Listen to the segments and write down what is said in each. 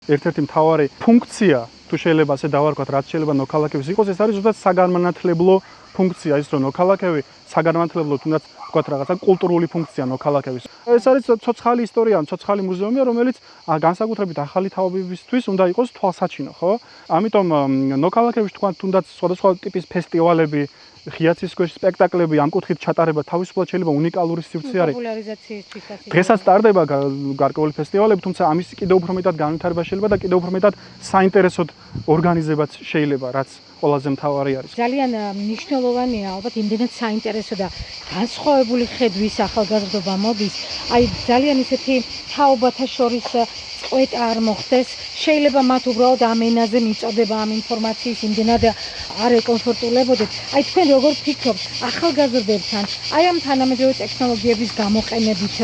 ერთ-ერთი მთავარი ფუნქცია თუ შეიძლება ასე დავარქვათ, რაც შეიძლება ნოქალაქევის იყოს, ეს არის ზუსტად საგანმანათლებლო ფუნქცია, ის რომ ნოქალაქევი საგანმანათლებლო თუნდაც თქვათ რაღაცა კულტურული ფუნქცია ნოქალაქევის. ეს არის ცოცხალი ისტორია, ცოცხალი მუზეუმია, რომელიც განსაკუთრებით ახალი თაობებისთვის უნდა იყოს თვალსაჩინო, ხო? ამიტომ ნოქალაქევის თქვათ თუნდაც სხვადასხვა ტიპის ფესტივალები, ღიაცის ქვეშ სპექტაკლები ამ კუთხით ჩატარება თავისუფლად შეიძლება უნიკალური სივრცე არის. პოპულარიზაციისთვისაც. დღესაც ტარდება გარკვეული ფესტივალები, თუმცა ამის კიდევ უფრო მეტად განვითარება შეიძლება და კიდევ უფრო მეტად საინტერესოდ ორგანიზებაც შეიძლება, რაც ყველაზე მთავარი არის. ძალიან მნიშვნელოვანია ალბათ იმდენად საინტერესო და განსხვავებული ხედვის ახალგაზრდობა მოდის. აი ძალიან ისეთი თაობათა შორის წყვეტა არ მოხდეს. შეიძლება მათ უბრალოდ ამ ენაზე მიწოდება ამ ინფორმაციის იმდენად არ ეკომფორტულებოდეთ. აი თქვენ როგორ ფიქრობთ ახალგაზრდებთან, აი ამ თანამედროვე ტექნოლოგიების გამოყენებით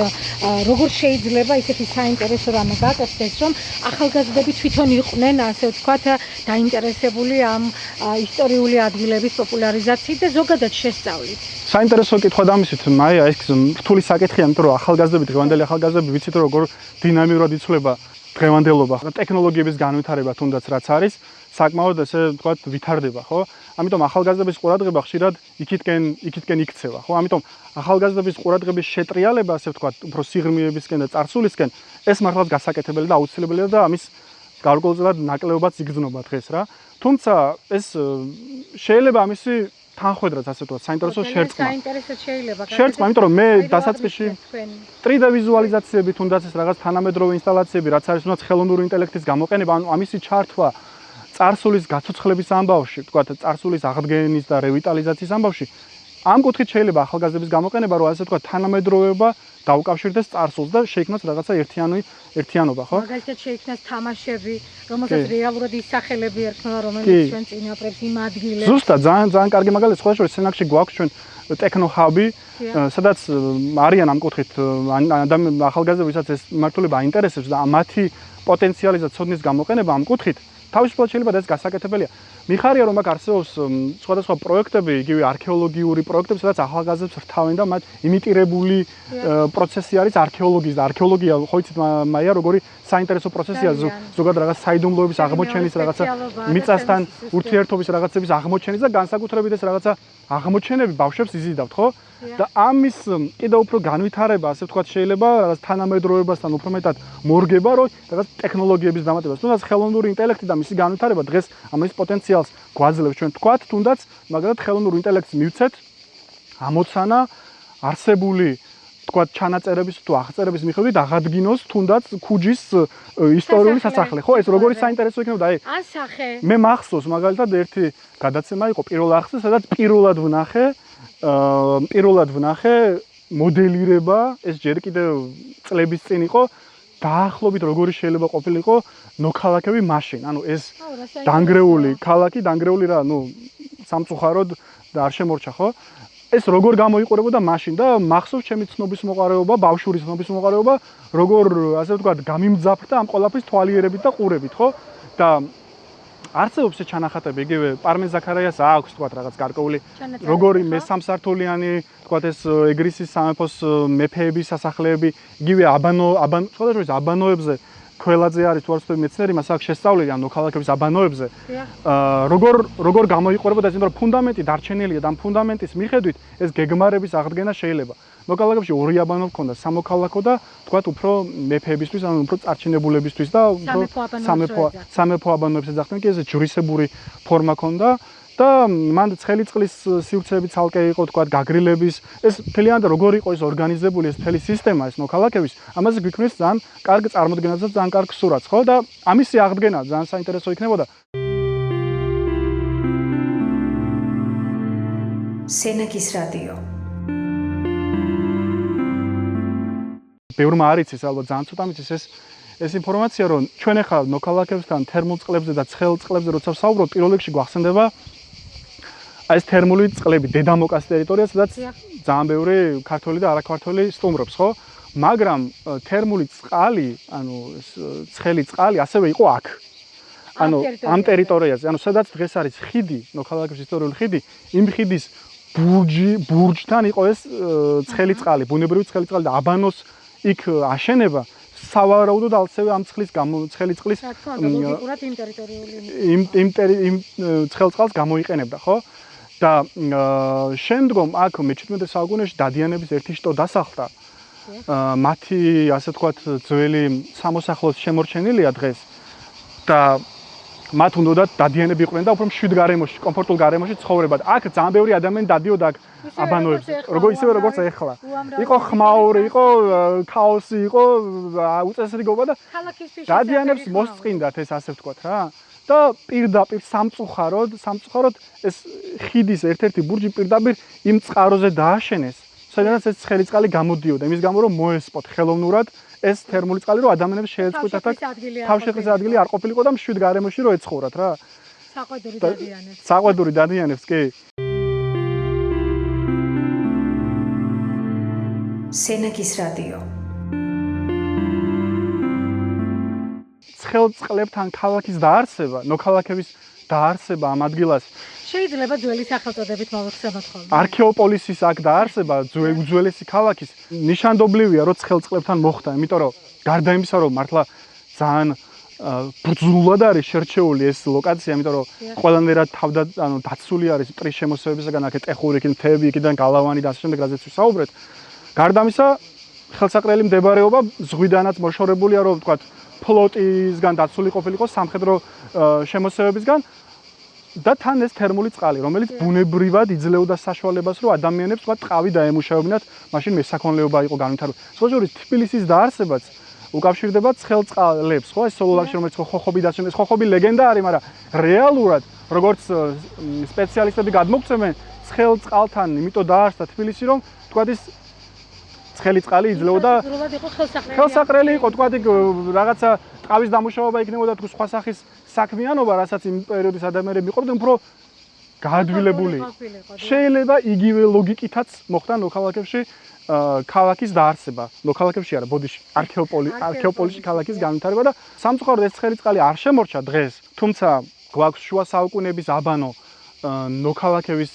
როგორ შეიძლება ისეთი საინტერესო რამე გაკეთდეს, რომ ახალგაზრდები თვითონ იყვნენ, ასე ვთქვათ, დაინტერესებული ამ ისტორიული ადგილების პოპულარიზაციით და ზოგადად შესწავლით. საინტერესო კითხვა დამისვით, მაია, ეს რთული საკითხია, იმიტომ რომ ახალგაზრდები, დღევანდელი ახალგაზრდები ვიცით როგორ დინამიურად იცვლება დღევანდელობა. ტექნოლოგიების განვითარება თუნდაც რაც არის, საკმაოდ ესე ვთქვათ, ვითარდება, ხო? ამიტომ ახალგაზრდების ყურადღება ხშირად იქითკენ იქცევა, ხო? ამიტომ ახალგაზრდების ყურადღების შეტრიალება, ასე ვთქვათ, უფრო სიღრმეებისკენ და წარსულისკენ, ეს მართლაც გასაკეთებელი და აუცილებელია და ამის გარკვეულწილად ნაკლებობაც იგრძნობა დღეს რა. თუმცა ეს შეიძლება ამისი თანხმედრაც ასე ვთქვათ, საინტერესო შერწყმა. საინტერესოდ შეიძლება. შერწყმა, იმიტომ რომ მე დასაწყისში 3D ვიზუალიზაციები თუნდაც ეს რაღაც თანამედროვე ინსტალაციები, რაც არის თუნდაც ხელოვნური ინტელექტის გამოყენება, ანუ ამისი ჩართვა წარსულის გაცოცხლების ამბავში, ვთქვათ, წარსულის აღდგენის და რევიტალიზაციის ამბავში, ამ კუთხით შეიძლება ახალგაზრდების გამოყენება, რომ ასე ვთქვათ, თანამედროვეობა დაუკავშირდეს წარსულს და შეიქმნას რაღაცა ერთიანობა, ხო? მაგალითად შეიქმნას თამაშები, რომელსაც რეალურად ისახელები ერქმევა, რომელიც ჩვენ წინაპრებს იმ ადგილებს. ზუსტად, ძალიან კარგი მაგალითი სხვა შორის სენაკში გვაქვს ჩვენ ტექნოჰაბი, სადაც არიან ამ კუთხით ახალგაზრდები, ვისაც ეს მართლობა აინტერესებს და მათი პოტენციალი და ცოდნის გამოყენება ამ კუთხით თავისუფლად შეიძლება და ეს გასაკეთებელია. მიხარია რომ აქ არსებობს სხვადასხვა პროექტები, იგივე არქეოლოგიური პროექტები, სადაც ახალგაზრდებს რთავენ და მათ იმიტირებული პროცესი არის არქეოლოგიის და არქეოლოგია, ხო იცით მაია, როგორი საინტერესო პროცესია, ზოგადად რაღაც საიდუმლოების აღმოჩენის, რაღაცა მიწასთან ურთიერთობის რაღაცების აღმოჩენის და განსაკუთრებით ეს რაღაცა აღმოჩენები ბავშვებს იზიდავთ, ხო? და ამის კიდევ უფრო განვითარება, ასე ვთქვათ, შეიძლება რაღაც თანამედროვეობასთან უფრო მეტად მორგება, რომ რაღაც ტექნოლოგიების დამატებას. თუნდაც ხელოვნური ინტელექტი და მისი განვითარება დღეს ამის პოტენციალს გვაძლევს ჩვენ თქვათ, თუნდაც მაგალითად ხელოვნურ ინტელექტს მივცეთ ამოცანა არსებული თქვათ ჩანაწერების თუ აღწერების მიხედვით აღადგინოს თუნდაც ქუჯის ისტორიული სასახლე. ხო, ეს როგორი საინტერესო იქნება და აი ასახე. მე მახსოვს მაგალითად ერთი გადაცემა იყო პირველ არხზე, სადაც პირველად ვნახე მოდელირება, ეს ჯერ კიდევ წლების წინ იყო, დაახლოებით როგორი შეიძლება ყოფილიყო ნოქალაქევი მაშინ. ანუ ეს დანგრეული ქალაქი, დანგრეული რა, ნუ სამწუხაროდ და არ შემორჩა, ხო? ეს როგორ გამოიყურებოდა მაშინ და მახსოვს ჩემი ცნობის მოყარეობა, ბავშვური ცნობის მოყარეობა, როგორ ასე ვთქვათ, გამიმძაფრდა ამ ყოლაფრის თვალიერებით და ყურებით, ხო? და არსებობს ეს ჩანახატები, იგივე პარმენ ზაქარიას აქვს, თქვათ, რაღაც გარკვეული როგორი მესამსართულიანი, თქვათ, ეს ეგრისის სამეფოს მეფეების სასახლეები, იგივე სხვადასხვა აბანოებზე ქველაძე არის თუ არ ვთქვი მეცნიერი, მას აქვს შესწავლილი ამ ნოქალაქევის აბანოებზე. როგორ გამოიყურებოდა, იმიტომ რომ ფუნდამენტი დარჩენილია და ამ ფუნდამენტის მიხედვით ეს გეგმარების აღდგენა შეიძლება. ნოქალაქებში ორი აბანო ჰქონდა, სამოქალაქო და თქვათ უფრო მეფეებისთვის, ანუ უფრო წარჩინებულებისთვის და სამეფო აბანოებს ეძახდნენ კი ეს ჯვრისებური ფორმა ჰქონდა. და მან ცხელი წყლის სივრცეები ცალკე იყო, თქვათ, გაგრილების, ეს მთლიანად როგორ იყო ეს ორგანიზებული ეს მთელი სისტემა ეს ნოქალაქევის, ამაზე გვიქმნის ძალიან კარგ წარმოდგენას და ძალიან კარგ სურათს, ხო? და ამისი აღდგენა ძალიან საინტერესო იქნებოდა. სენაკის რადიო. ბევრმა არ იცის, ალბათ ძალიან ცოტა მიცის ეს ინფორმაცია, რომ ჩვენ ახლა ნოქალაქევსთან თერმულ წყლებზე და ცხელ წყლებზე როცა ვსაუბრობთ, პირველ რიგში გვახსენდება აი ეს თერმული წყლები, დედამოკას ტერიტორია, სადაც ძალიან ბევრი ქართველი და არაქართველი სტუმრობს, ხო? მაგრამ თერმული წყალი, ანუ ცხელი წყალი ასევე იყო აქ. ანუ ამ ტერიტორიაზე, ანუ სადაც დღეს არის ხიდი, ნოქალაქევის ისტორიული ხიდი, იმ ხიდის ბურჯთან იყო ეს ცხელი წყალი, ბუნებრივი ცხელი წყალი და აბანოს იქ აშენება სავარაუდოდ ასევე ამ ცხლის ცხელი წყლის ლოგიკურად იმ ტერიტორიული იმ ცხელ წყალს გამოიყენებდა, ხო? და შემდგომ აქ მე-17 საუკუნეში დადიანების ერთი შტო დასახლდა. მათი, ასე ვთქვათ, ძველი სამოსახლოს შემორჩენილია დღეს და მათ უნდათ დადიანები იყვნენ და უფრო მშვიდ გარემოში, კომფორტულ გარემოში ცხოვრებად. აქ ძალიან ბევრი ადამიანი დადიოდა აქ აბანოებს, როგორც ეხლა. იყო ხმაური, იყო ქაოსი, იყო უწესრიგობა და დადიანებს მოსწყინდათ ეს ასე ვთქვათ რა. და პირდაპირ სამწუხაროდ ეს ხიდის ერთ-ერთი ბურჯი პირდაპირ იმ წყაროზე დააშენეს, სადაც ეს ცხელი წყალი გამოდიოდა, იმის გამო რომ მოესპოთ ხელოვნურად ეს თერმული წყალი, რომ ადამიანებს შეეწყვიტათ აქ თავშეყრის ადგილი არ ყოფილიყო და მშვიდ გარემოში რომ ეცხოვრათ რა. საყვედური დადიანებს, კი. სენაკის რადიო. ცხელ წყლებთან ქალაქის დაარსება, ნოქალაქების დაარსება ამ ადგილას შეიძლება ძველი სახელწოდებით მოვიხსენოთ ხოლმე. არქეოპოლისის აქ დაარსება, უძველესი ქალაქის ნიშანდობლივია, რომ ცხელ წყლებთან მოხდა, იმიტომ რომ გარდა იმისა, რომ მართლა ძალიან ბრძნულად არის შერჩეული ეს ლოკაცია, იმიტომ რომ ყველანაირად დაცული არის მტრის შემოსევებისაგან, აქ ტეხური, იქ მთები, იქიდან გალავანი და ასე შემდეგ, რაზეც ვსაუბრეთ. გარდა ამისა, ხელსაყრელი მდებარეობა ზღვიდანაც მოშორებულია, რომ ვთქვათ, ფლოტისგან დაცული ყოფილიყო სამხედრო შემოსევებისგან და თან ეს თერმული წყალი, რომელიც ბუნებრივად იძლეოდა საშუალებას, რომ ადამიანებს თქვა ტყავი დაემუშავებინათ, მაშინ მესაქონლეობა იყო განვითარებული. სხვა შორის თბილისის დაარსებაც უკავშირდება ცხელ წყალებს, ხო? ეს სოლოლაკში რომელიც ხოხობი დაცემენ, ეს ხოხობი ლეგენდა არის, მაგრამ რეალურად როგორც სპეციალისტები გადმოგცემენ, ცხელ წყალთან, იმიტომ დაარსდა თბილისი, რომ თქვა ის ცხელი წყალი იძლეოდა ხელსაყრელი იყო, თქვა რაღაცა ტყავის დამუშავება იქნებოდა თუ სხვა სახის საქმიანობა, რასაც იმ პერიოდის ადამიანები იყვნენ, უფრო გაადვილებული. შეიძლება იგივე ლოგიკითაც მოხდა ნოქალაქებში ქალაქის დაარსება. ნოქალაქებში არა, ბოდიში, არქეოპოლისში ქალაქის განვითარება და სამწუხაროდ ეს ცხელი წყალი არ შემორჩა დღეს, თუმცა გვაქვს შუა საუკუნეების აბანო ნოქალაქების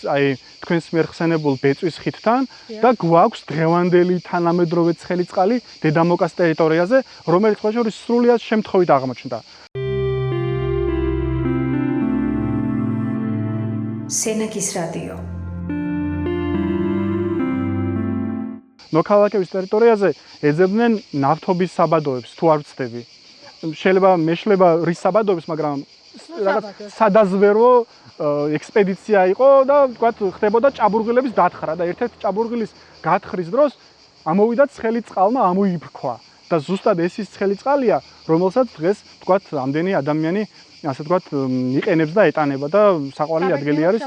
თქვენს მიერ ხსენებულ ბეწვის ხიდთან და გვაქვს დღევანდელი თანამედროვე ცხელი წყალი დედამოკას ტერიტორიაზე, რომელიც სხვა შორის სრულიად შემთხვევით აღმოჩნდა. სენაკის რადიო. ნოქალაქების ტერიტორიაზე ეძებდნენ ნავთობის საბადოებს, თუ არ ვცდები. შეიძლება მეშლება რის საბადოებს, მაგრამ რაღაც სადაზვერო ექსპედიცია იყო და ვთქვათ, ხდებოდა ჭაბურღილების დათხრა და ერთ-ერთ ჭაბურღილის გათხრის დროს ამოვიდა ცხელი წყალმა, ამოიფრქვა და ზუსტად ეს ის ცხელი წყალია, რომელსაც დღეს ვთქვათ, ამდენი ადამიანი ასე ვთქვათ, იყენებს და ეტანება და საყვარელი ადგილი არის.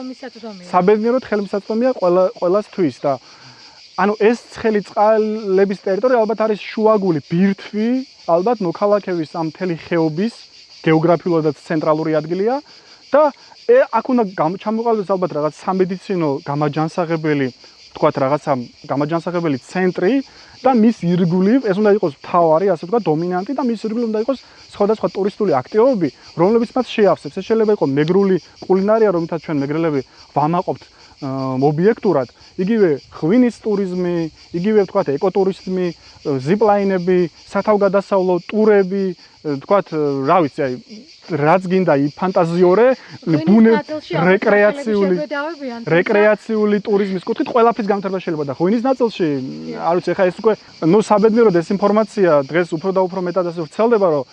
საბედნიეროდ ხელმისაწვდომია ყველასთვის და ანუ ეს ცხელი წყალების ტერიტორია ალბათ არის შუაგული ბირთვი, ალბათ ნოქალაქების ამ მთელი ხეობის გეოგრაფიულადაც ცენტრალური ადგილია და აქ უნდა ჩამოყალიბდეს ალბათ რაღაც სამედიცინო გამაჯანსაღებელი, ვთქვათ, რაღაცა გამაჯანსაღებელი ცენტრი და მის ირგვლივ ეს უნდა იყოს მთავარი, ასე ვთქვათ, დომინანტი და მის ირგვლივ უნდა იყოს სხვადასხვა ტურისტული აქტივობები, რომლებიც მათ შეავსებს. ეს შეიძლება იყოს მეგრული კულინარია, რომელთაც ჩვენ მეგრელები ვამაყობთ ობიექტურად, იგივე ღვინის ტურიზმი, იგივე ვთქვათ, ეკოტურიზმი, ზიპლაინები, სათავგადასავლო ტურები, ვთქვათ, რა ვიცი, რაც გინდა ფანტაზიორე, რეკრეაციული ტურიზმის კუთხით ყველაფრის განვითარება შეიძლება და ღვინის ნაწილში, არ ვიცი, ეხლა ეს უკვე საბედნიეროდ ეს ინფორმაცია დღეს უფრო და უფრო მეტად ასე ვრცელდება, რომ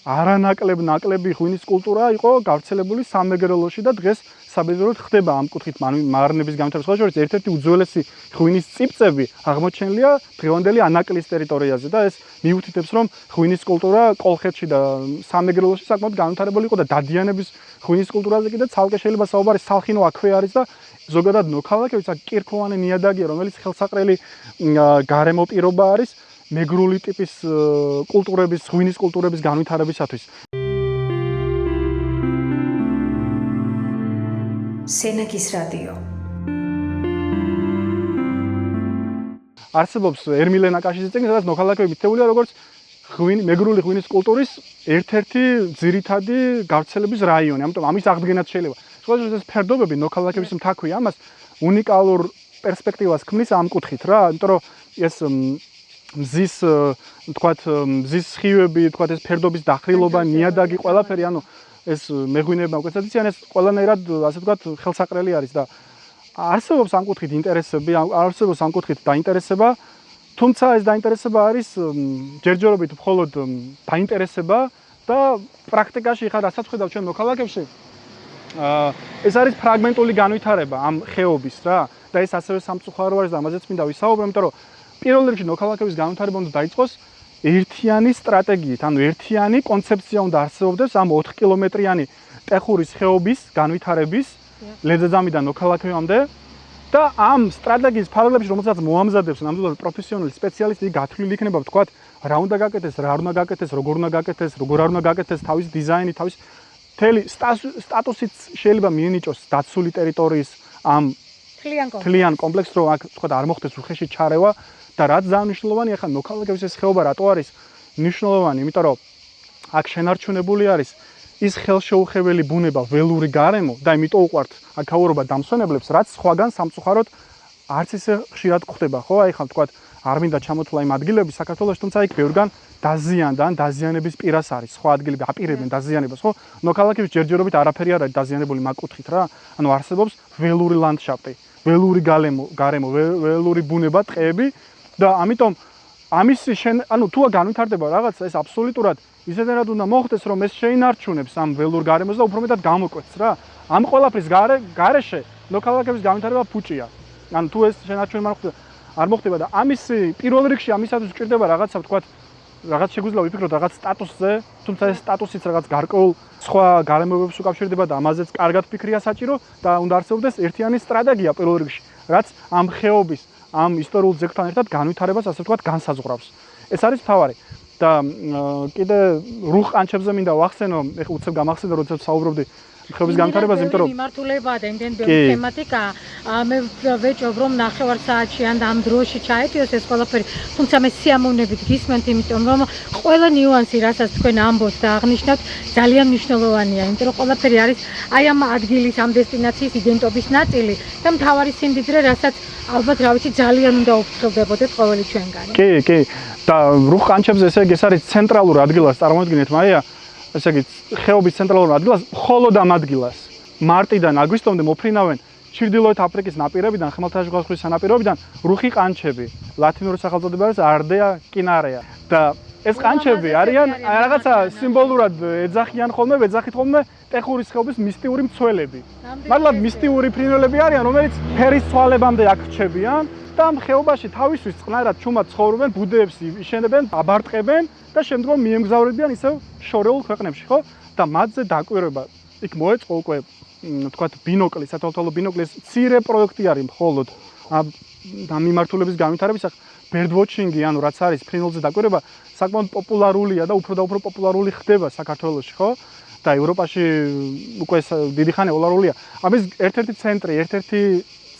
არანაკლები ღვინის კულტურა იყო გავრცელებული სამეგრელოში და დღეს საბედნიეროდ ხდება ამ კუთხით მარნების განვითარება. სხვა შორის ერთ-ერთი უძველესი ღვინის წიფწები აღმოჩენილია დღევანდელი ანაკლის ტერიტორიაზე და ეს მიუთითებს, რომ ღვინის კულტურა კოლხეთში და სამეგრელოში საკმაოდ განვითარებული იყო და დადიანების ღვინის კულტურაზე კიდე ცალკე შეიძლება საუბარი სალხინო აქვე არის და ზოგადად ნოქალაქებიც აქ კირქვოვანი ნიადაგია, რომელიც ხელსაყრელი გარემო პირობა არის მეგრული ტიპის კულტურების, ღვინის კულტურების განვითარებისათვის. სენაკის რადიო. არსებობს ერმილე ნაკაშიძის წიგნი, სადაც ნოქალაქები მითებულია როგორც მეგრული ღვინის კულტურის ერთ-ერთი ძირითადი გავრცელების რაიონი. ამიტომ ამის აღდგენაც შეიძლება. სხვა შორის ეს ფერდობები ნოქალაქების მთაქვია, ამას უნიკალურ პერსპექტივას ქმნის ამ კუთხით რა, იმიტომ რომ ეს მზის თქვათ მზის სხივები, თქვათ ეს ფერდობის დახრილობა, ნიადაგი, ყველაფერი, ანუ ეს მეღვინეებმა უკვე ცდილობენ ეს ყველანაირად ასე ვთქვათ ხელსაყრელი არის და არსებობს ამ კუთხით ინტერესები, არსებობს ამ კუთხით დაინტერესება, თუმცა ეს დაინტერესება არის ჯერჯერობით მხოლოდ დაინტერესება და პრაქტიკაში ხარ რასაც ხედავ ჩვენ მოქალაქეებში ეს არის ფრაგმენტული განვითარება ამ ხეობის რა და ეს ასევე სამწუხარო არის და ამაზეც მინდა ვისაუბრო, იმიტომ რომ პირველ რიგში მოქალაქეების განვითარება უნდა დაიწყოს ერთიანი სტრატეგიით, ანუ ერთიანი კონცეფცია უნდა არსებობდეს ამ 4 კილომეტრიანი ტეხურის ხეობის განვითარების ლედაძამიდან მოქალაქეებამდე და ამ სტრატეგიის ფარგლებში რომელსაც მოამზადებს ნამდვილად პროფესიონალი სპეციალისტი გათვლილი იქნება ვთქვათ რა უნდა გაკეთდეს, რა არ უნდა გაკეთდეს, როგორ უნდა გაკეთდეს, როგორ არ უნდა გაკეთდეს, თავის დიზაინი, თავის მთელი სტატუსით შეიძლება მიენიჭოს დაცული ტერიტორიის ამ თლიან კომპლექსს, რომ აქ ვთქვათ არ მოხდეს უხეში ჩარევა და რაც ძალიან მნიშვნელოვანია, ხან მოქალაქეების ეს ხეობა რატო არის მნიშვნელოვანი, იმიტომ რომ აქ შენარჩუნებული არის ის ხელშეუხებელი ბუნება, ველური გარემო და იმიტომ უყვართ აქაურობა დამსვენებლებს, რაც სხვაგან სამწუხაროდ არც ისე ხშირად გვხდება, ხო? აი ხან ვთქვათ არ მინდა ჩამოთვლა იმ ადგილები საქართველოში, თუმცა იქ ბევრგან დაზიანდა ან დაზიანების პირას არის, სხვა ადგილები აპირებენ დაზიანებას, ხო? მოქალაქეების ჯერჯერობით არაფერი არ არის დაზიანებული მაგ კუთხით რა. ანუ არსებობს ველური ლანდშაფტი, ველური გარემო, ველური ბუნება, ტყეები და ამიტომ ამის ანუ თუ განვითარდება რაღაცა ეს აბსოლუტურად ისედაც უნდა მოხდეს რომ ეს შეინარჩუნებს ამ ველურ გარემოს და უფრო მეტად გამოკვეთს რა. ამ ყველაფრის გარეშე მოქალაქეების განვითარება ფუჭია. ანუ თუ ეს შენარჩუნება არ მოხდება და ამის პირველ რიგში ამისათვის გვჭირდება რაღაცა ვთქვათ რაღაც შეგვიძლია ვიფიქროთ რაღაც სტატუსზე, თუმცა ეს სტატუსიც რაღაც გარკვეულ სხვა გარემოებებს უკავშირდება და ამაზეც კარგად ფიქრია საჭირო და უნდა არსებობდეს ერთიანი სტრატეგია პირველ რიგში, რაც ამ ხეობის, ამ ისტორიულ ძეგლთან ერთად განვითარებას ასე ვთქვათ განსაზღვრავს. ეს არის მთავარი. და კიდე რუხ ყანჩებზე მინდა ვახსენო, ეხლა უცებ გამახსენდა, როცა საუბრობდი ხეობის განვითარებაზე, იმიტომ რომ მიმართულებაა და იმდენ ბევრი თემატიკაა. მე ვეჭობ რომ ნახევარ-საათში ან ამ დროში ჩაეტიოს ეს ყველაფერი, თუმცა მე სიამოვნებით გისმენთ, იმიტომ რომ ყველა ნიუანსი, რასაც თქვენ ამბობთ და აღნიშნავთ, ძალიან მნიშვნელოვანია, იმიტომ რომ ყველაფერი არის აი ამ ადგილის, ამ დესტინაციის იდენტობის ნაწილი და მთავარი სიმდიდრე, რასაც ალბათ რა ვიცი ძალიან უნდა უფრთხილდებოდეთ ყოველი ჩვენგანი. კი. და რუხ ყანჩებზე ესე იგი ეს არის ცენტრალურ ადგილას წარმოადგენთ მაია, ესე იგი ხეობის ცენტრალურ ადგილას, მხოლოდ ამ ადგილას მარტიდან აგვისტომდე მოფრინავენ ჩრდილოეთ აფრიკის ნაპირებიდან, ხმელთაშუა ზღვის სანაპიროებიდან რუხი ყანჩები. ლათინური სახელწოდება არის არტეა კინარეა და ეს ყანჩები არიან რაღაცა სიმბოლურად ეძახიან ხოლმე, ვეძახით ხოლმე ტეხურის ხეობის მისტიური მცველები. მართლაც მისტიური ფრინველები არიან, რომელიც ფერის ცვალებამდე აქ რჩებიან. და ამ ხეობაში თავისთვის წყნარად ჩუმად ცხოვრობენ, ბუდეებს იშენებენ, აბარტყებენ და შემდგომ მიემგზავრებიან ისევ შორეულ ქვეყნებში, ხო? და მათზე დაკვირვება იქ მოეწყო უკვე ვთქვათ ბინოკლი, სათვალთვალო ბინოკლი, ეს მცირე პროექტი არის მხოლოდ ამ მიმართულების განვითარების, bird watching-ი, ანუ რაც არის ფრინველზე დაკვირვება, საკმაოდ პოპულარულია და უფრო პოპულარული ხდება საქართველოში, ხო? და ევროპაში უკვე დიდი ხანი პოპულარულია. ამის ერთ-ერთი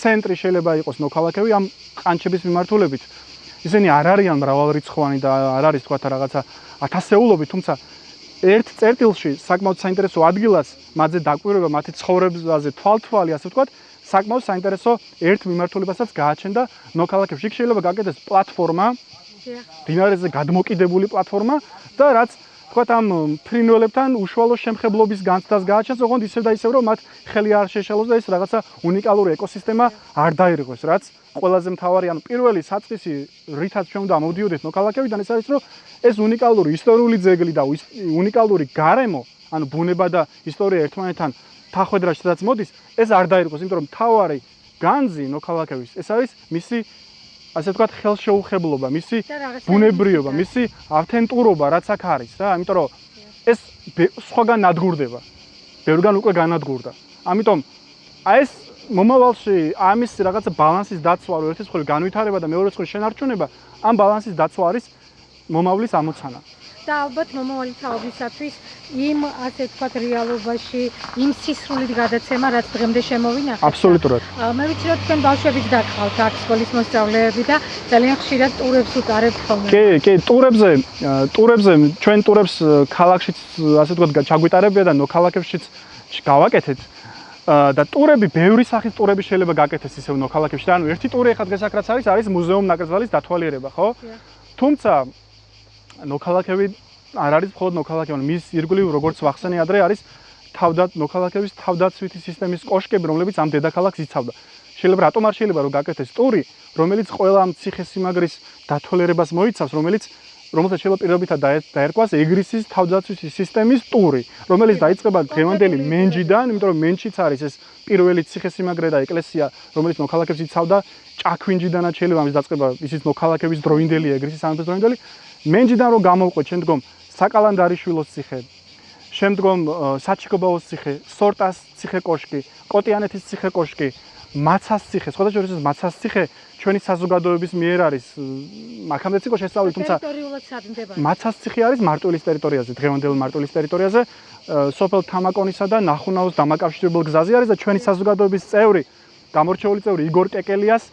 ცენტრი შეიძლება იყოს მოქალაქეები ამ ყანჩების მიმართულებით. ისინი არ არიან მრავალრიცხოვანი და არ არის თქვათ რაღაცა ათასეულობით, თუმცა ერთ წერტილში საკმაოდ საინტერესო ადგილას მათზე დაკვირვება, მათი ცხოვრებაზე თვალთვალი, ასე ვთქვათ, საკმაოდ საინტერესო ერთ მიმართულებასაც გააჩნდა მოქალაქეებში. იქ შეიძლება გაკეთდეს პლატფორმა, დინარეზე გადმოკიდებული პლატფორმა და რაც თქვათ ამ ფრინველებთან უშუალო შემხებლობის განცდას გააჩენს, ოღონდ ისევ და ისევ რომ მათ ხელი არ შეშალოს და ეს რაღაცა უნიკალური ეკოსისტემა არ დაირღვეს, რაც ყველაზე მთავარი, ანუ პირველი საწყისი რითაც ჩვენ უნდა მოვდიოდეთ მოქალაქეებიდან ეს არის, რომ ეს უნიკალური ისტორიული ძეგლი და უნიკალური გარემო, ანუ ბუნება და ისტორია ერთმანეთთან თახვედრაში სადაც მოდის, ეს არ დაირღვეს, იმიტომ რომ მთავარი განძი მოქალაქეების ეს არის მისი ასე ვთქვათ ხელშეუხებლობა, მისი ბუნებრიობა, მისი ავთენტურობა, რაც აქ არის რა, იმიტომ რომ ეს სხვაგან ნადგურდება. ბევრგან უკვე განადგურდა. ამიტომ აი ეს მომავალში ამის რაღაცა ბალანსის დაცვა, რომ ერთის მხრივ განვითარება და მეორე მხრივ შენარჩუნება, ამ ბალანსის დაცვა არის მომავლის ამოცანა. და ალბათ მომავალი თაობისათვის იმ ასე ვთქვათ რეალობაში იმ სისრულით გადაცემა, რაც დღემდე შემოვინახეთ. აბსოლუტურად. მე ვიცი რომ თქვენ ბავშვებიც დაგყავთ აქ სკოლის მოსწავლეები და ძალიან ხშირად ტურებს უტარებთ ხოლმე. კი, ტურებზე ჩვენ ტურებს ქალაქშიც ასე ვთქვათ ჩაგვიტარებია და ნოქალაქებშიც გავაკეთეთ. და ტურები, ბევრი სახის ტურები შეიძლება გაკეთდეს ისევ ნოქალაქებში. ანუ ერთი ტური ახლა დღეს აქ რაც არის მუზეუმ ნაკრძალის დათვალიერება, ხო? თუმცა ნოქალაქები არ არის მხოლოდ ნოქალაქები, მის ირგვლივ როგორც ვახსენე ადრე არის ნოქალაქების თავდაცვითი სისტემის კოშკები, რომლებიც ამ დედაქალაქს იცავდა. შეიძლება რატომ არ შეიძლება რომ გაკეთდეს ტური, რომელიც ყველა ამ ციხესიმაგრის დათვალიერებას მოიცავს, რომელსაც შეიძლება პირობითად დაერკვას ეგრისის თავდაცვითი სისტემის ტური, რომელიც დაიწყება დღევანდელი მენჯიდან, იმიტომ რომ მენჯიც არის ეს პირველი ციხესიმაგრე და ეკლესია, რომელიც ნოქალაქებს იცავდა, ჭაქვინჯიდანაც შეიძლება ამის დაწყება ისიც ნოქალაქების დროინდელი ეგრისის სამეფოს დროინდელი. მენჯიდან რომ გამოვყვეთ, შემდგომ საკალანდარიშვილოს ციხე, შემდგომ საჩიკობაოს ციხე, სორტას ციხე კოშკი, კოტიანეთის ციხე კოშკი, მაცას ციხე, სხვადასხვა შორის მაცას ციხე ჩვენი საზოგადოების მიერ არის მაქამდეც იყო შესწავლილი, თუმცა ტერიტორიულად სად მდებარეობს? მაცას ციხე არის მარტვილის ტერიტორიაზე, დღევანდელ მარტვილის ტერიტორიაზე, სოფელ თამაკონისა და ნახუნაოს დამაკავშირებელ გზაზე არის და ჩვენი საზოგადოების წევრი, გამორჩეული წევრი იგორ კეკელიას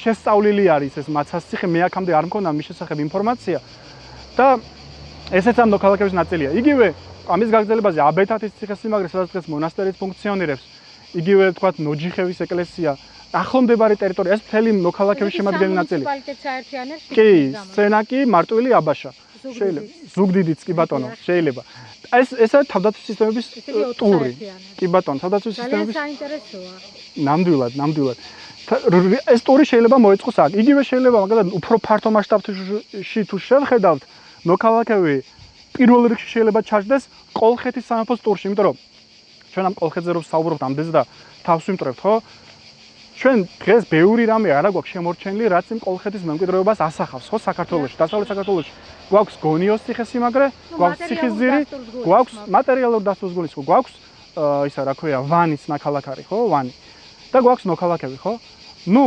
შესწავლილი არის ეს მაცას ციხე, მე აქამდე არ მქონდა მის შესახებ ინფორმაცია და ესეც ამ ნოქალაქების ნაწილია. იგივე ამის გაგრძელებაზე აბეთათის ციხესიმაგრე, სადაც დღეს მონასტერიც ფუნქციონირებს, იგივე თქვათ ნოჯიხევის ეკლესია, ახლომდებარე ტერიტორია, ეს მთელი ნოქალაქების შემადგენელი ნაწილი. კი, სცენაკი, მარტვილი, აბაშა. შეიძლება. ზუგდიდიც კი ბატონო, შეიძლება. ეს არის თავდაცვის სისტემების ტური. კი ბატონო, თავდაცვის სისტემების საინტერესოა. ნამდვილად. ეს ტური შეიძლება მოეწყოს აქ. იგივე შეიძლება, მაგალითად, უფრო ფართო მასშტაბში თუ შევხედავთ, ნოქალაქები პირველ რიგში შეიძლება ჩაჯდეს კოლხეთის სამეფოს ტურში, იმიტომ რომ ჩვენ ამ კოლხეთზე რომ საუბრობთ ამდენზე და თავს ვიმტრევთ, ხო? ჩვენ დღეს ბევრი რამე არა გვაქვს შემორჩენილი, რაც იმ კოლხეთის მემკვიდრეობას ასახავს, ხო, საქართველოში, დასავლეთ საქართველოში. გვაქვს გონიოს ციხესიმაგრე, გვაქვს ციხისძირი, გვაქვს მატერიალურ დასწროს გულისხმობ, გვაქვს ისა რა ქვია, ვანის ნაქალაქარი, ხო, ვანი. და გვაქვს ნოქალაქები, ხო? ნუ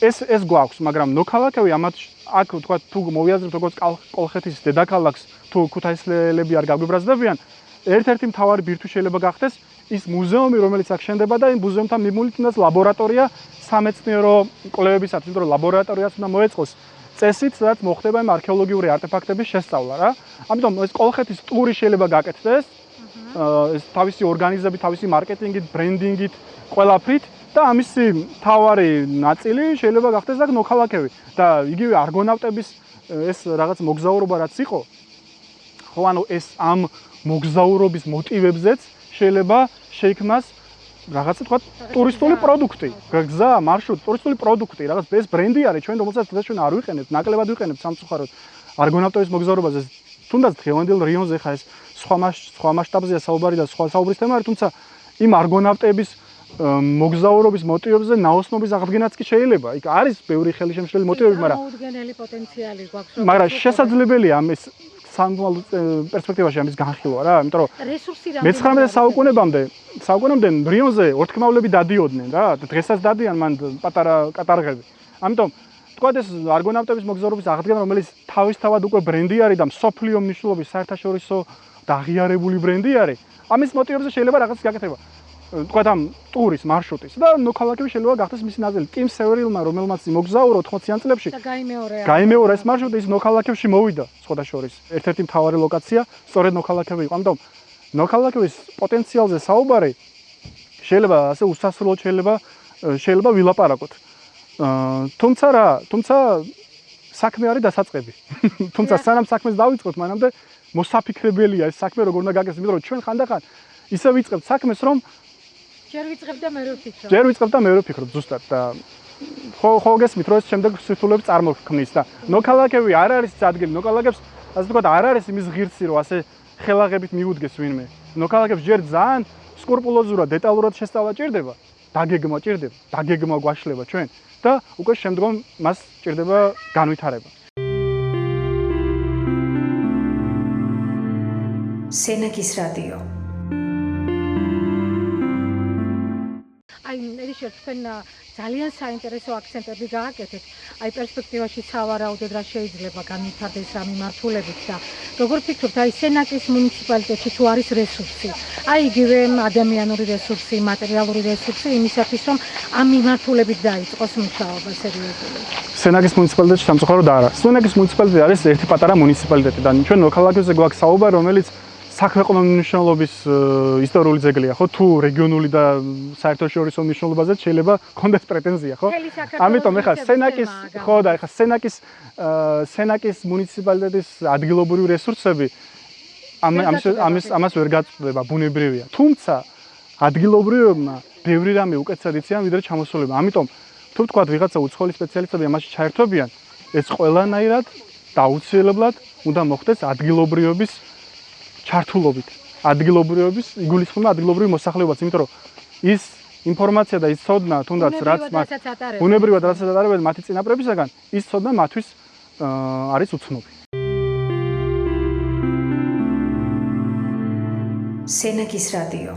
ეს გვაქვს, მაგრამ ნოქალაქები ამათ აქ თქვა თუ მოვიაზრებთ როგორც კოლხეთის დედაქალაქს, თუ ქუთაისლელები არ გაგვიბრაზდებიან, ერთ-ერთი მთავარი ბირთვი შეიძლება გახდეს ის მუზეუმი, რომელიც აქ შენდება და იმ მუზეუმთან მიმულით უნდა ლაბორატორია სამეცნიერო კვლევებისათვის, იმიტომ რომ ლაბორატორიაც უნდა მოეწყოს წესით, სადაც მოხდება იმ არქეოლოგიური არტეფაქტების შესწავლა რა. ამიტომ ეს კოლხეთის ტური შეიძლება გაკეთდეს, ეს თავისი ორგანიზებით, თავისი მარკეტინგით, ბრენდინგით, ყველაფრით და ამისი მთავარი ნაწილი შეიძლება გახდეს აქ ნოქალაქები და იგივე არგონავტების ეს რაღაც მოგზაურობა რაც იყო, ხო, ანუ ეს ამ მოგზაურობის მოტივებზეც შეიძლება შეიქმნას რაღაცა თქვა ტურისტული პროდუქტი, გზა, მარშრუტი, ტურისტული პროდუქტი, რაღაც ეს ბრენდი არის ჩვენ რომელსაც ჩვენ არ ვიყენებთ, ნაკლებად ვიყენებთ სამწუხაროდ არგონავტების მოგზაურობაზე. თუნდაც დღევანდელ რიონზე ხა ეს სხვა მასშტაბზეა საუბარი და სხვა საუბრის თემა არის, თუმცა იმ არგონავტების მოგზაურობის მოტივებზე ნაოსნობის აღდგენაც კი შეიძლება. იქ არის ბევრი ხელშემშლელი მოტივები, მაგრამ მოუდგენელი პოტენციალი გვაქვს. მაგრამ შესაძლებელია ამის სამვალ პერსპექტივაში ამის განხილვა რა, იმიტომ რომ მე-19 საუკუნემდე რიონზე ორთქმავლები დადიოდნენ რა, დღესაც დადიან მან პატარა კატარღები. ამიტომ თქვა ეს არგონავტების მოგზაურობის აღდგენა, რომელიც თავისთავად უკვე ბრენდი არის და მსოფლიო მნიშვნელობის საერთაშორისო და აღიარებული ბრენდი არის, ამის მოტივებზე შეიძლება რაღაც გაკეთება. თქვა ამ ტურის მარშრუტის და ნოქალაქები შეიძლება გახდეს მისი ნაწილი. ტიმ სევრილმა, რომელმაც მოგზაურო 80-იან წლებში, გაიმეორა ეს მარშრუტი, ის ნოქალაქებში მოვიდა სხვათა შორის. ერთ-ერთი მთავარი ლოკაცია სწორედ ნოქალაქები იყო. ამიტომ ნოქალაქების პოტენციალზე საუბარი შეიძლება ასე უსასრულოდ შეიძლება ვილაპარაკოთ. თუმცა საქმე არის დასაწყები. თუმცა სანამ საქმეს დავიწყოთ, მანამდე მოსაფიქრებელია ეს საქმე როგორ უნდა გაკეთდეს, იმიტომ რომ ჩვენ ხანდახან ისე ვიწყებთ საქმეს, რომ ჯერ ვიწყებ და მე რო ვფიქრობ ზუსტად და ხო გესმით რომ ეს შემდეგ სიტულებს წარმოქმნის და ნოქალაქები არ არის ადგილი, ნოქალაქებს ასე ვთქვათ არ არის იმის ღირსი რომ ასე ხელაღებით მიუდგეს ვინმე. ნოქალაქებს ჯერ ძალიან სკრუპულოზურად, დეტალურად შესწავლა ჭირდება, დაგეგმა გვაშლება ჩვენ და უკვე შემდგომ მას ჭირდება განვითარება. სენაკის რადიო. აი, ერიშერ თქვენ ძალიან საინტერესო აქცენტები გააკეთეთ. აი, პერსპექტივაში სავარაუდოდ რა შეიძლება განვითარდეს რა მიმართულებით და როგორ ფიქრობთ, აი, სენაკის მუნიციპალიტეტში თუ არის რესურსი, აი, იგივე ადამიანური რესურსი, მატერიალური რესურსი იმისათვის, რომ ამ მიმართულებით დაიწყოს მუშაობა სერიოზული. სენაკის მუნიციპალიტეტში სამწუხაროდ არა. სენაკის მუნიციპალიტეტი არის ერთი პატარა მუნიციპალიტეტი და ჩვენ ნოქალაქებზე გვაქვს საუბარი, რომელიც საქვეყნო მნიშვნელობის ისტორიული ძეგლია, ხო? თუ რეგიონული და საერთაშორისო მნიშვნელობაზე შეიძლება კონდეს პრეტენზია, ხო? ამიტომ ეხლა სენაკის, ხო და ეხლა სენაკის მუნიციპალიტეტის ადგილობრივი რესურსები ამას ვერ გაწყვეტება, ბუნებრივია. თუმცა ადგილობრივებმა ბევრი რამე უკეთესად იციან ვიდრე ჩამოსულები. ამიტომ თუ ვთქვათ ვიღაცა უცხოელი სპეციალისტები ამაში ჩაერთვებიან, ეს ყველანაირად დაუცილებლად უნდა მოხდეს ადგილობრივების ჩართულობით. ადგილობრივების იგულისხმება ადგილობრივი მოსახლეობაც, იმიტომ რომ ის ინფორმაცია და ის ცოდნა, თუნდაც რაც ბუნებრივად რასაც ატარებენ მათი წინაპრებისაგან, ის ცოდნა მათთვის არის უცნობი. სენაკის რადიო.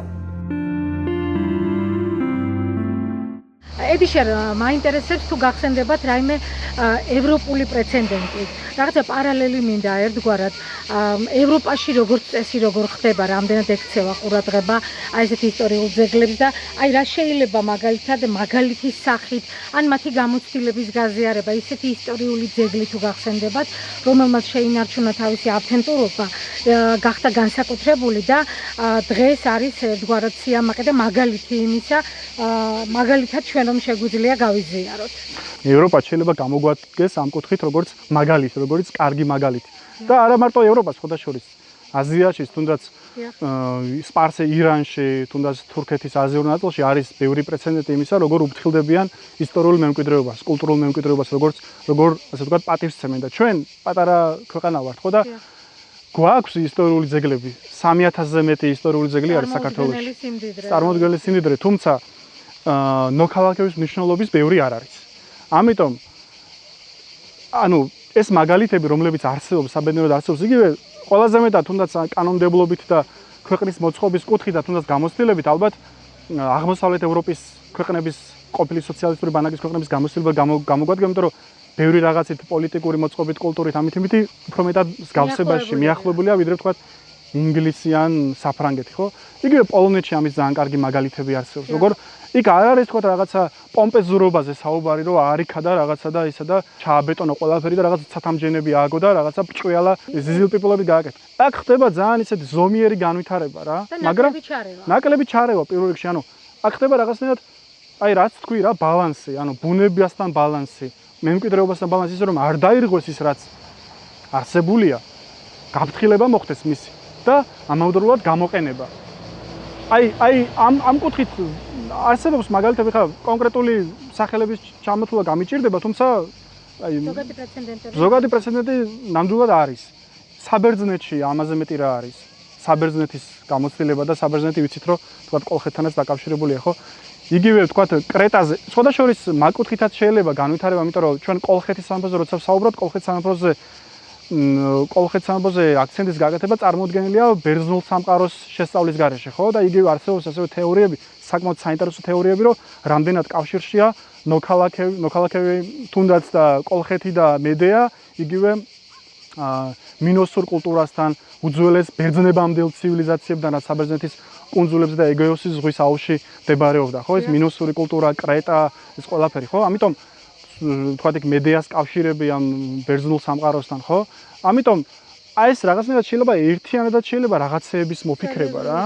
ედიშარ, მაინტერესებს თუ გახსენდებათ რაიმე ევროპული პრეცედენტი. რაღაცა პარალელი მინდა ერთგვარად ევროპაში როგორც წესი როგორ ხდება, რამდენად ექცევა ყურადღება აი ესეთი ისტორიულ ძეგლებს და აი რა შეიძლება მაგალითად მაგალითის სახით ან მათი გამოცდილების გაზიარება ისეთი ისტორიული ძეგლი თუ გახსენდებათ, რომელმაც შეინარჩუნა თავისი ავთენტურობა, გახდა განსაკუთრებული და დღეს არის ერთგვარად სიამაყე და მაგალითი იმისა, მაგალითად ჩვენ რომ შეგვიძლია გავიზიაროთ. ევროპა შეიძლება გამოგვადგეს ამ კუთხით როგორც მაგალითი, როგორც კარგი მაგალითი. და არა მარტო ევროპას, ხოდაშორის აზიაში, თუნდაც სპარსე ირანში, თუნდაც თურქეთის აზიურ ნაწილში არის ბევრი პრეცედენტი იმისა, როგორ უფრთხილდებიან ისტორიულ მემკვიდრეობას, კულტურულ მემკვიდრეობას, როგორ ასე ვთქვათ, პატივს სცემენ და ჩვენ პატარა ქვეყანა ვართ, ხო და გვაქვს ისტორიული ძეგლები, 3000-ზე მეტი ისტორიული ძეგლი არის საქართველოში. წარმოუდგენელი სიმდიდრე, თუმცა ნოქალაქების მნიშვნელობის ბევრი არ არის. ამიტომ ეს მაგალითები, რომლებიც არსებობს, საბედნიეროდ არსებობს, იგივე ყველაზე მეტად თუნდაც კანონმდებლობით და ქვეყნის მოწყობის კუთხით და თუნდაც გამოცდილებით, ალბათ აღმოსავლეთ ევროპის ქვეყნების ყოფილი სოციალისტური ბანაკის ქვეყნების გამოცდილება გამოგვადგა, იმიტომ რომ ბევრი რაღაცით პოლიტიკური მოწყობით, კულტურით, ამით უფრო მეტად მსგავსებაში მიახლოებულია, ვიდრე ვთქვათ ინგლისი ან საფრანგეთი, ხო? იგივე პოლონეთში ამის ძალიან კარგი მაგალითები არსებობს. როგორ იქ არ არის თქვა რაღაცა პომპეზურობაზე საუბარი, რომ არიქა და რაღაცა და ისა და ჩააბეტონო ყველაფერი და რაღაცა ცათამჯენები ააგო და რაღაცა ბრჭყვიალა ზიზილპიპლები გააკეთა. აქ ხდება ძალიან ისეთი ზომიერი განვითარება რა, მაგრამ ნაკლები ჩარევა პირველ რიგში, აქ ხდება რაღაცნაირად აი რაც თქვი რა, ბალანსი, ბუნებასთან ბალანსი, მემკვიდრეობასთან ბალანსი, ისე რომ არ დაირღვეს ის რაც არსებულია, გაფრთხილება მოხდეს მისი და ამავდროულად გამოყენება. აი ამ კუთხით არსებობს მაგალითად ხა კონკრეტული სახელების ჩამოთვლა გამიჭირდება, თუმცა აი ზოგადი პრეცედენტი ნამდვილად არის. საბერძნეთში ამაზე მეტი რა არის. საბერძნეთის გამოცდილება და საბერძნეთი ვიცით რომ თქვა კოლხეთთანაც დაკავშირებულია, ხო? იგივე თქვა კრეტაზე, სხვადასხვა მაგკუთხითაც შეიძლება განვითარება, იმიტომ რომ ჩვენ კოლხეთის სამეფოზე როცა ვსაუბრობთ, კოლხეთის სამეფოზე აქცენტის გაკეთება წარმოუდგენელია ბერძნულ სამყაროს შესწავლის გარეშე, ხო? და იგივე არსებობს ასევე თეორიები, საკმაოდ საინტერესო თეორიები, რომ რამდენად კავშირშია ნოქალაქები თუნდაც და კოლხეთი და მედეა, იგივე მინოსურ კულტურასთან, უძველეს ბერძნებამდელ ცივილიზაციებთან, რაც საბერძნეთის კუნძულებზე და ეგეოსის ზღვის აუზში მდებარეობდა, ხო? ეს მინოსური კულტურა, კრეტა, ეს ყველაფერი, ხო? ამიტომ თქვათ იქ მედეას კავშირები ამ ბერძნულ სამყაროსთან, ხო? ამიტომ აი ეს რაღაცნაირად შეიძლება ერთიანადაც შეიძლება რაღაცეების მოფიქრება რა.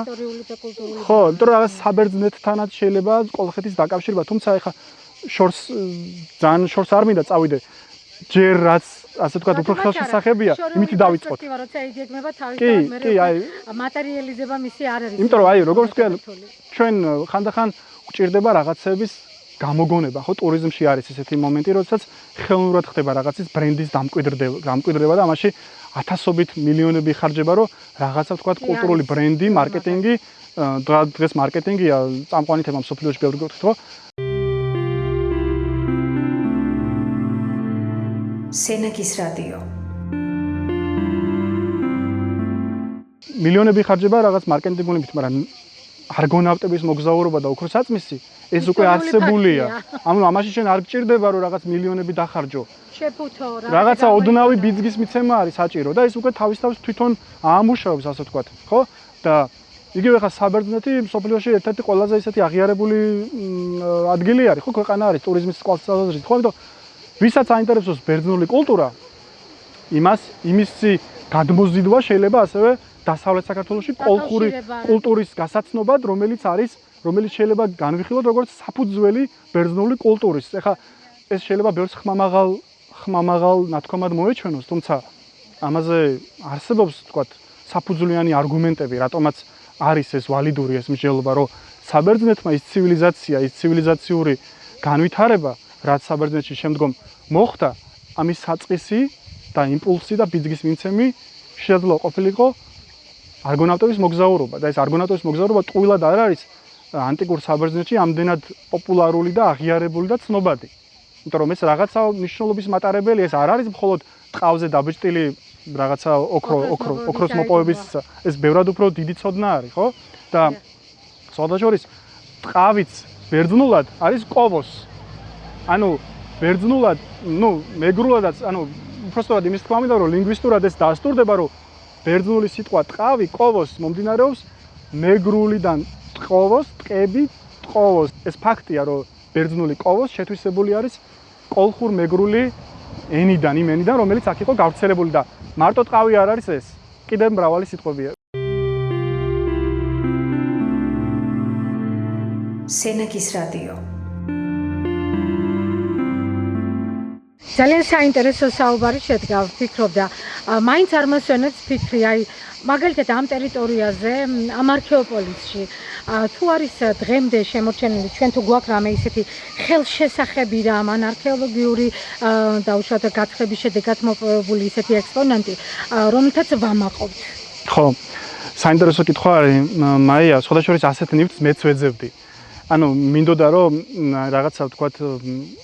ხო, იმიტომ რომ რაღაც საბერძნეთთანაც შეიძლება კოლხეთის დაკავშირება, თუმცა ეხა ძალიან შორს არ მინდა წავიდე. ჯერ რაც ასე ვთქვათ უფრო ხელშესახებია, იმითი დავიწყოთ. როცა იგეგმება თავისთავად მე მატერიალიზება მისი არ არის. იმიტომ რომ აი როგორც ვთქვი, ჩვენ ხანდახან გვჭირდება რაღაცების გამოგონება, ხო, ტურიზმში არის ესეთი მომენტი, როდესაც ხელოვნურად ხდება რაღაცის ბრენდის დამკვიდრდება და ამაში ათასობით მილიონები იხარჯება, რომ რაღაცა ვთქვათ კულტურული ბრენდი, მარკეტინგი, დღეს მარკეტინგია წამყვანი თემა მსოფლიოში ბევრი გქონდათ, ხო? სენაკის რადიო. მილიონები იხარჯება რაღაც მარკეტინგულებით, მაგრამ არგონავტების მოგზაურობა და ოქროს აწმისი ეს უკვე არსებულია. ამაში ჩვენ არ გჭირდება რომ რაღაც მილიონები დახარჯო. შეფუთო რაღაცა ოდნავი ბიძგის მიცემა არის საჭირო და ეს უკვე თავის თვითონ აამუშავებს, ასე ვთქვათ, ხო? და იგივე ხა საბერძნეთი მსოფლიოში ერთ-ერთი ყველაზე ისეთი აღიარებული ადგილი არის, ხო, ქვეყანა არის ტურიზმის წყალსაცავი, ხო, ამიტომ ვისაც აინტერესებს ბერძნული კულტურა, იმისი გადმოზიდვა შეიძლება ასევე დასავლეთ საქართველოში კოლხური კულტურის გასაცნობად, რომელიც შეიძლება განვიხილოთ როგორც საფუძველი ბერძნული კულტურის. ეხლა ეს შეიძლება ბევრს ხმამაღალ ნათქვამად მოეჩვენოს, თუმცა ამაზე არსებობს, თქვათ, საფუძვლიანი არგუმენტები, რატომაც არის ეს ვალიდური ეს მსჯელობა, რომ საბერძნეთმა ის ცივილიზაცია, ის ცივილიზაციური განვითარება, რაც საბერძნეთში შემდგომ მოხდა, ამის საწყისი და იმპულსი და ბიძგის მიმცემი შეიძლება ყოფილიყო არგონავტების მოგზაურობა და ეს არგონავტების მოგზაურობა ტყუილად არ არის ანტიკურ საბერძნეთში ამდენად პოპულარული და აღიარებული და ცნობადი. იმიტომ რომ ეს რაღაცა მნიშვნელობის მატარებელი, ეს არ არის მხოლოდ ტყავზე დაბეჭდილი რაღაცა ოქროს მოპოვების, ეს ბევრად უფრო დიდი ცოდნა არის, ხო? და სხვადასხვა ტყავიც ბერძნულად არის კოვოს. ანუ ბერძნულად, მეგრულადაც, უბრალოდ იმის თქმა მინდა, რომ ლინგვისტურად ეს დაასტურდება, რომ ბერძნული სიტყვა ტყავი, კოვოს მომდინარეობს მეგრულიდან ტყოვოს, ტყები, ტყოვოს. ეს ფაქტია, რომ ბერძნული კოვოს შეთვისებული არის კოლხურ მეგრული ენიდან, იმ ენიდან, რომელიც აქ იყო გავრცელებული და მარტო ტყავი არ არის ეს. კიდევ მრავალი სიტყვებია. სენაკის რადიო. ძალიან საინტერესო საუბარი შედგა, ვფიქრობდა. მაინც არ მოსვენებს ფიქრი, მაგალითად ამ ტერიტორიაზე, ამ არქეოპოლისში, თუ არის დღემდე შემორჩენილი, ჩვენ თუ გვაქვს რამე ისეთი ხელშესახები რა, ან არქეოლოგიური დაუშვათ გათხრების შედეგად მოპოვებული ისეთი ექსპონატი, რომელთაც ვამაყობთ. ხო, საინტერესო კითხვა არის, მაია, სხვადასხვა ასეთ ნივთს მეც ვეძებდი. მინდოდა რომ რაღაცა ვთქვათ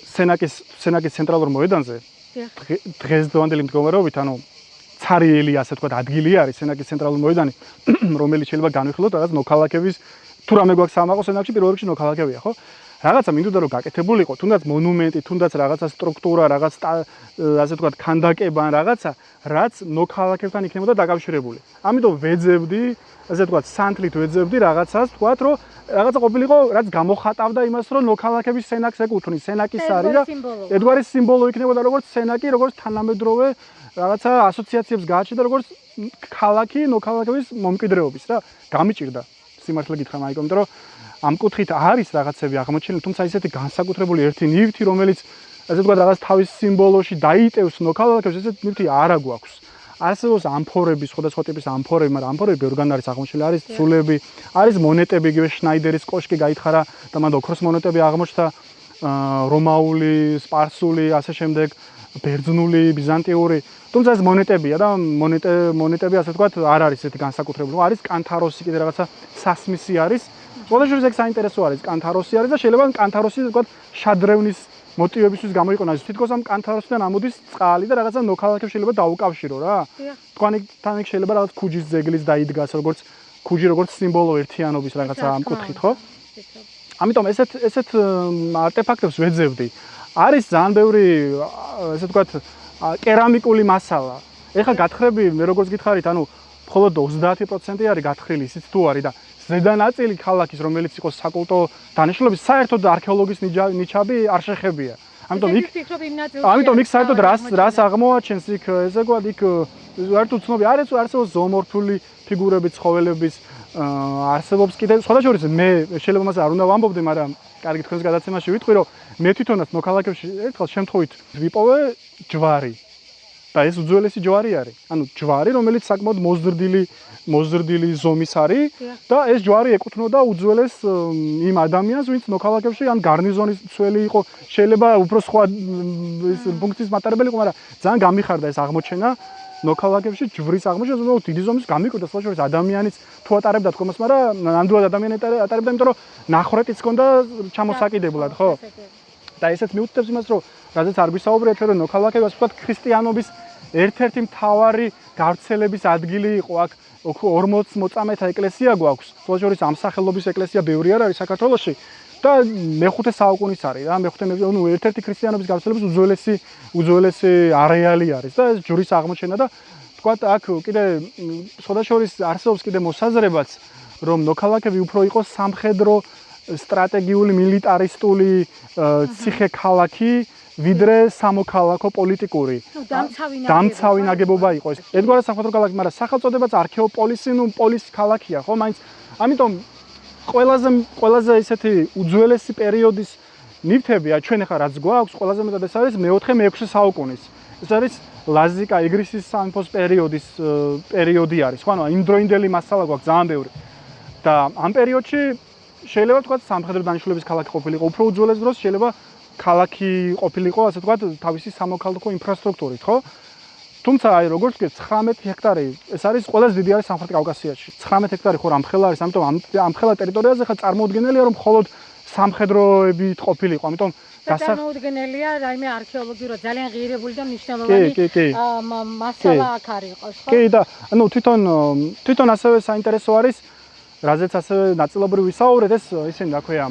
სენაკის ცენტრალურ მოედანზე დღესდღეობრივი მდგომარეობით, ცარიელი ასე ვთქვათ ადგილი არის სენაკის ცენტრალური მოედანი, რომელიც შეიძლება განვიხილოთ რაღაც ნოქალაქების, თუ რამე გვაქვს სამაყო სენაკში, პირველ რიგში ნოქალაქებია, ხო? რაღაცა მინდოდა რომ გაკეთებულიყო, თუნდაც მონუმენტი, თუნდაც რაღაცა სტრუქტურა, რაღაც ასე ვთქვათ ქანდაკება ან რაღაცა, რაც ნოქალაქებთან იქნებოდა დაკავშირებული. ამიტომ ვეძებდი, ასე ვთქვათ, სანთლით ვეძებდი რაღაცას, ვთქვათ, რომ რაღაცა ყოფილიყო, რაც გამოხატავდა იმას, რომ ნოქალაქების სენაკს ეკუთვნის, სენაკის არის და ერთგვარი სიმბოლო იქნებოდა როგორც სენაკი, როგორც თანამედროვე რაღაცა ასოციაციებს გააჩნდა, როგორც ქალაქი ნოქალაქების მომკვიდრეობის რა. გამიჭირდა სიმართლე გითხრა, მაიკო, იმიტომ რომ ამ კუთხით არის რაღაცები აღმოჩენილი, თუმცა ისეთი განსაკუთრებული ერთი ნივთი, რომელიც ასე ვთქვათ, რაღაც თავის სიმბოლოში დაიტევს ნოქალაქებს, ესეთი ნივთი არა გვაქვს. არსებობს ამფორები, სხვადასხვა ტიპის ამფორები, მაგრამ ამფორები ბევრგან არის აღმოჩენილი, არის ცულები, არის მონეტები, იგივე შნაიდერის კოშკი გაითხარა და მანდ ოქროს მონეტები აღმოჩნდა, რომაული, სპარსული, ასე შემდეგ, ბერძნული, ბიზანტიური. თუმცა ეს მონეტებია და მონეტები ასე ვთქვათ, არ არის ესეთი განსაკუთრებული. არის კანთაროსი, კიდე რაღაცა სასმისი არის. სხვადასხვა ეგ საინტერესო არის, კანთაროსი არის და შეიძლება კანთაროსი ვთქვათ, შადრევნის მოტივებისთვის გამოიყენოს. თითქოს ამ კანთაროსიდან ამოდის წყალი და რაღაცა ნოქალაქებს შეიძლება დაუკავშირო რა. თან იქ შეიძლება რაღაც ქუჯის ძეგლის დაიდგას, როგორც ქუჯი, როგორც სიმბოლო ერთიანობის რაღაცა ამ კუთხით, ხო? ამიტომ ესეთ არტეფაქტებს ვეძებდი. არის ძალიან ბევრი, ესე ვთქვათ, კერამიკული მასალა. ეხლა გათხრები, მე როგორც გითხარით, მხოლოდ 30% არის გათხრილი, ისიც თუ არის და ზედა ნაწილი ქალაქის, რომელიც იყო საკულტო დანიშნულების, საერთოდ არქეოლოგის ნიჩაბი არ შეხებია. ამიტომ იქ საერთოდ რას აღმოაჩენს იქ, ესე ვთქვათ, იქ საერთოდ ცნობი არსებობს ზოომორფული ფიგურები, ცხოველების, არსებობს კიდე სხვადასხვა მე შეიძლება მას არ უნდა ვამბობდი, მაგრამ კარგი თქვენს გადაცემაში ვიტყვი, რომ მე თვითონაც ნოქალაქებში ერთხელ შემთხვევით ვიპოვე ჯვარი. და ეს უძველესი ჯვარი არის. ჯვარი, რომელიც საკმაოდ მოზრდილი ზომის არის და ეს ჯვარი ეკუთვნოდა უძველეს იმ ადამიანს, ვინც ნოქალაქებში ან გარნიზონის მცველი იყო, შეიძლება უფრო სხვა ფუნქციის მატარებელი იყო, მაგრამ ძალიან გამიხარდა ეს აღმოჩენა ნოქალაქებში ჯვრის აღმოჩენა, უბრალოდ დიდი ზომის გამიკვირდა სხვადასხვა ადამიანის თუ ატარებდა თქოს, მაგრამ ნამდვილად ადამიანი ატარებდა, იმიტომ რომ ნახრეტიც ჰქონდა ჩამოსაკიდებლად, ხო? და ესეც მიუთითებს იმას, რომ რადგან არ გვისაუბრია ჩვენ რომ ნოქალაქები ასე ვთქვათ ქრისტიანობის ერთ-ერთი მთავარი გავრცელების ადგილი იყო აქ 40 მოწამეთა ეკლესია გვაქვს. სლოჟორის ამსახელობის ეკლესია ბევრი არ არის საქართველოში და მე-5 საუკუნის არის რა. ერთ-ერთი ქრისტიანობის გავრცელების უძველესი არეალი არის და ეს ჯვრის აღმოჩენა და ვთქვათ აქ კიდე სხვადასხვა არსებობს კიდე მოსაზრებაც, რომ ნოქალაქები უფრო იყო სამხედრო სტრატეგიული მილიტარისტული ციხე-ქალაქი ვიდრე სამოქალაქო პოლიტიკური დამცავი ნაგებობა იყო ეს. ერთგვარად სამხედრო ქალაქი, მაგრამ სახელწოდებაც არქეოპოლისი, პოლის ქალაქია, ხო? მაინც ამიტომ ყველაზე ისეთი უძველესი პერიოდის ნივთებია, ჩვენ ახლა რაც გვაქვს, ყველაზე მეტად ეს არის მე-4-მე-6 საუკუნის. ეს არის ლაზიკა ეგრისის სამეფოს პერიოდი არის, ხო? ანუ იმდროინდელი მასალა გვაქვს ძალიან ბევრი. და ამ პერიოდში შეიძლება ვთქვათ სამხედრო დანიშნულების ქალაქი ყოფილიყო უფრო უძველეს დროს, შეიძლება ქალაქი ყოფილიყო, ასე ვთქვათ, თავისი სამოქალაქო ინფრასტრუქტურით, ხო? თუმცა აი როგორც ვთქვით, 19 ჰექტარი, ეს არის ყველაზე დიდი არის სამხრეთ კავკასიაში. 19 ჰექტარი ხო რამხელა არის, ამიტომ ამხელა ტერიტორიაზე ხა წარმოუდგენელია, რომ მხოლოდ სამხედროებით ყოფილიყო. ამიტომ წარმოუდგენელია რაიმე არქეოლოგიურად ძალიან ღირებული და მნიშვნელოვანი მასალა აქ არ იყოს, ხო? კი, და ანუ თვითონ ასევე საინტერესო არის, რაზეც ასევე ნაწილობრივ ვისაუბრეთ, ეს ისინი რა ქვია,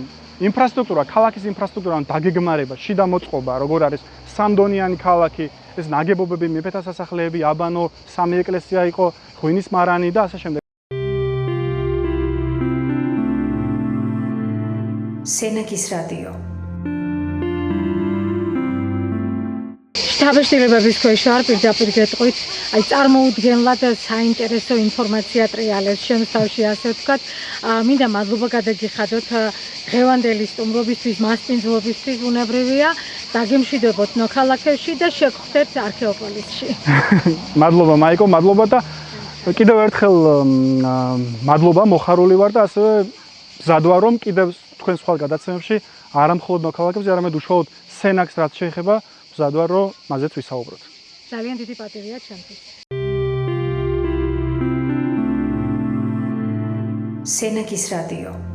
ინფრასტრუქტურა, ქალაქის ინფრასტრუქტურა, დაგეგმარება, შიდა მოწყობა, როგორ არის სამდონიანი ქალაქი, ეს ნაგებობები, მეფეთა სასახლეები, აბანო, სამი ეკლესია იყო, ღვინის მარანი და ასე შემდეგ. სენაკის რადიო. შთაბეჭდილებების ქვეშ ვარ, პირდაპირ გეტყვით, აი წარმოუდგენლად საინტერესო ინფორმაცია ტრიალებს ჩემს თავში, ასე ვთქვათ. მინდა მადლობა გადაგიხადოთ დღევანდელი სტუმრობისთვის, მასპინძლობისთვის, უნებრივია, დაგემშვიდობოთ ნოქალაქევში და შეგხვდეთ არქეოპოლისში. მადლობა მაიკო, მადლობა და კიდევ ერთხელ მადლობა, მოხარული ვარ და ასევე მზად ვარ, რომ კიდევ თქვენ სხვა გადაცემებში არა მხოლოდ ნოქალაქებზე, არამედ უშუალოდ სენაკს რაც შეეხება, მზად ვარ, რომ მაზეც ვისაუბროთ. ძალიან დიდი პატივია ჩემთვის. სენაკის რადიო.